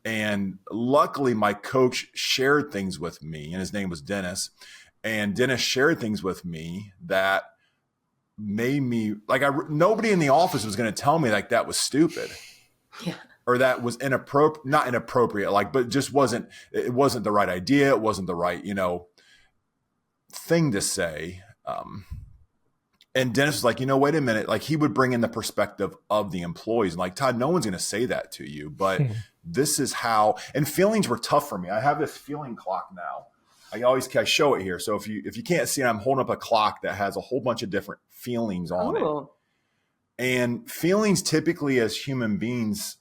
And luckily my coach shared things with me, and his name was Dennis. And Dennis shared things with me that made me like, nobody in the office was going to tell me like that was stupid. Yeah. Or that was not inappropriate, like, but just it wasn't the right idea. It wasn't the right, thing to say. And Dennis was like, wait a minute. Like, he would bring in the perspective of the employees. And like, Todd, no one's going to say that to you, but this is how, and feelings were tough for me. I have this feeling clock now. I show it here. So if you can't see it, I'm holding up a clock that has a whole bunch of different feelings on it. And feelings typically as human beings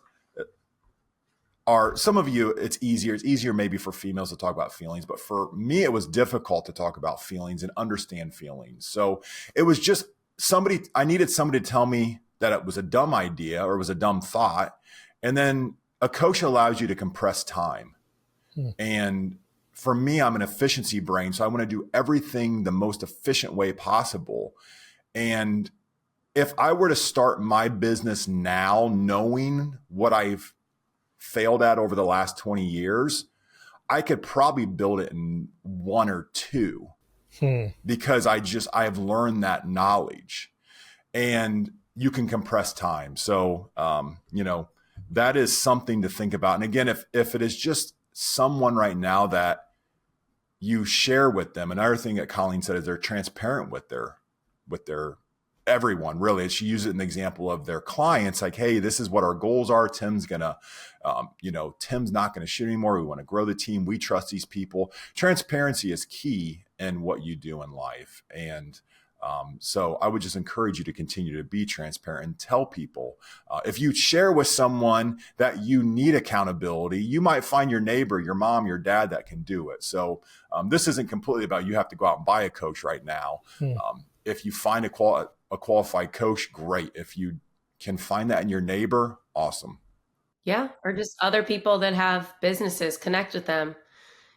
are, some of you, it's easier maybe for females to talk about feelings, but for me, it was difficult to talk about feelings and understand feelings. So it was just I needed somebody to tell me that it was a dumb idea or it was a dumb thought. And then a coach allows you to compress time. And for me, I'm an efficiency brain. So I want to do everything the most efficient way possible. And if I were to start my business now, knowing what I've failed at over the last 20 years, I could probably build it in 1 or 2 because I've learned that knowledge, and you can compress time. So, that is something to think about. And again, if it is just someone right now that you share with them, another thing that Colleen said is they're transparent with their everyone, really. She used it in the example of their clients, like, hey, this is what our goals are. Tim's not going to shoot anymore. We want to grow the team. We trust these people. Transparency is key in what you do in life. And so I would just encourage you to continue to be transparent and tell people. If you share with someone that you need accountability, you might find your neighbor, your mom, your dad that can do it. So this isn't completely about you have to go out and buy a coach right now. If you find a qualified coach, great. If you can find that in your neighbor, awesome. Yeah. Or just other people that have businesses, connect with them.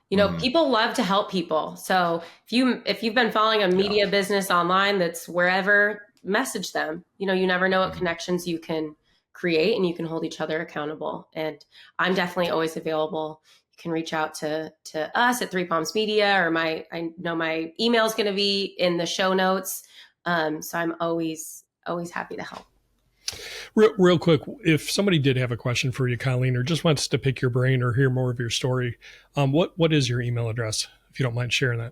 You know, people love to help people. So if you've been following a media business online that's wherever, message them. You know, you never know what connections you can create, and you can hold each other accountable. And I'm definitely always available. You can reach out to us at 3 Palms Media, or I know my email is going to be in the show notes. So I'm always happy to help. Real quick, if somebody did have a question for you, Colleen, or just wants to pick your brain or hear more of your story, what is your email address, if you don't mind sharing that?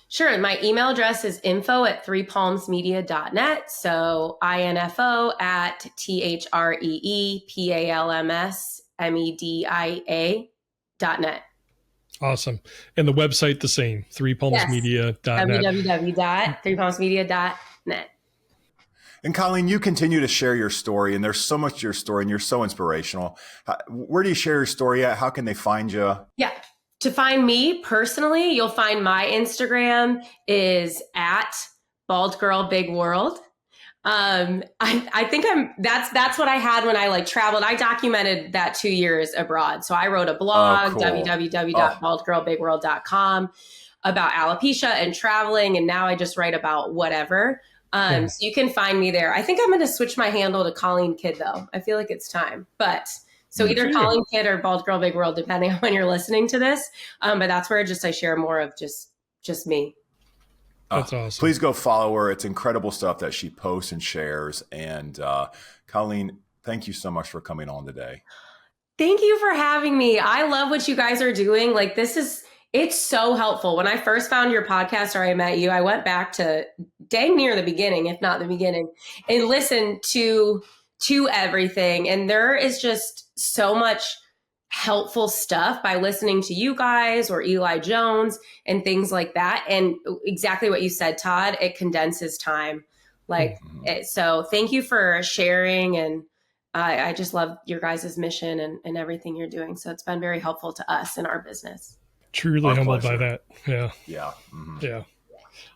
Sure. My email address is info@threepalmsmedia.net. So info@THREEPALMSMEDIA.net. Awesome. And the website the same, 3palmsmedia.net. www.threepalmsmedia.net. And Colleen, you continue to share your story, and there's so much to your story, and you're so inspirational. Where do you share your story at? How can they find you? Yeah. To find me personally, you'll find my Instagram is @BaldGirlBigWorld. I think that's what I had when I traveled. I documented that 2 years abroad. So I wrote a blog, www.baldgirlbigworld.com, about alopecia and traveling. And now I just write about whatever. So you can find me there. I think I'm going to switch my handle to Colleen Kydd, though. I feel like it's time. But so either Colleen Kydd or Bald Girl Big World, depending on when you're listening to this. But that's where I share more of just me. That's awesome. Please go follow her. It's incredible stuff that she posts and shares. And Colleen, thank you so much for coming on today. Thank you for having me. I love what you guys are doing. It's so helpful. When I first found your podcast, or I met you, I went back to dang near the beginning, if not the beginning, and listened to everything. And there is just so much helpful stuff by listening to you guys or Eli Jones and things like that. And exactly what you said, Todd, it condenses time. So thank you for sharing. And I just love your guys' mission and everything you're doing. So it's been very helpful to us in our business. Truly humbled by that. Yeah. Yeah. Mm-hmm. Yeah.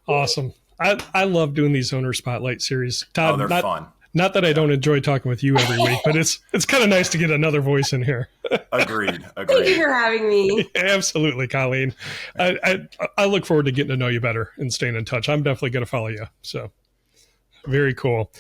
Awesome. I love doing these owner spotlight series. Todd, they're fun. Not that I don't enjoy talking with you every week, but it's kind of nice to get another voice in here. Agreed. Thank you for having me. Absolutely, Colleen. I look forward to getting to know you better and staying in touch. I'm definitely going to follow you. So very cool.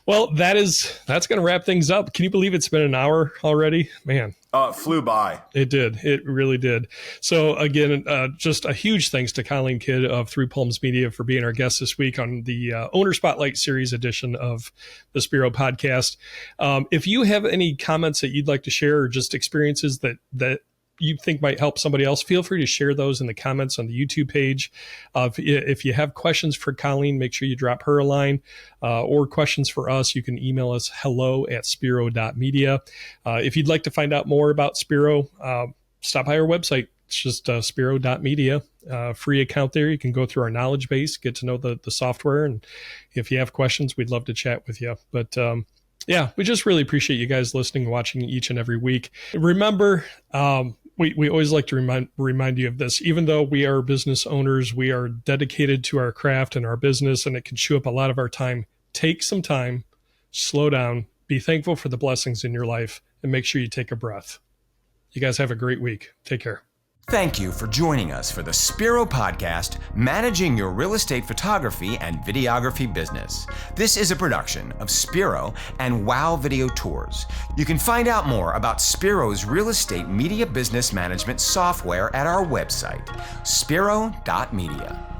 Well, that's going to wrap things up. Can you believe it's been an hour already? Man. It flew by. It did. It really did. So again, just a huge thanks to Colleen Kydd of 3 Palms Media for being our guest this week on the Owner Spotlight Series edition of the Spiro podcast. If you have any comments that you'd like to share, or just experiences that you think might help somebody else, feel free to share those in the comments on the YouTube page. If you have questions for Colleen, make sure you drop her a line, or questions for us. You can email us hello@spiro.media. If you'd like to find out more about Spiro, stop by our website. It's just spiro.media. Free account there. You can go through our knowledge base, get to know the software. And if you have questions, we'd love to chat with you. But yeah, we just really appreciate you guys listening and watching each and every week. Remember, we always like to remind you of this. Even though we are business owners, we are dedicated to our craft and our business, and it can chew up a lot of our time. Take some time, slow down, be thankful for the blessings in your life, and make sure you take a breath. You guys have a great week. Take care. Thank you for joining us for the Spiro podcast, Managing Your Real Estate Photography and Videography Business. This is a production of Spiro and Wow Video Tours. You can find out more about Spiro's real estate media business management software at our website, spiro.media.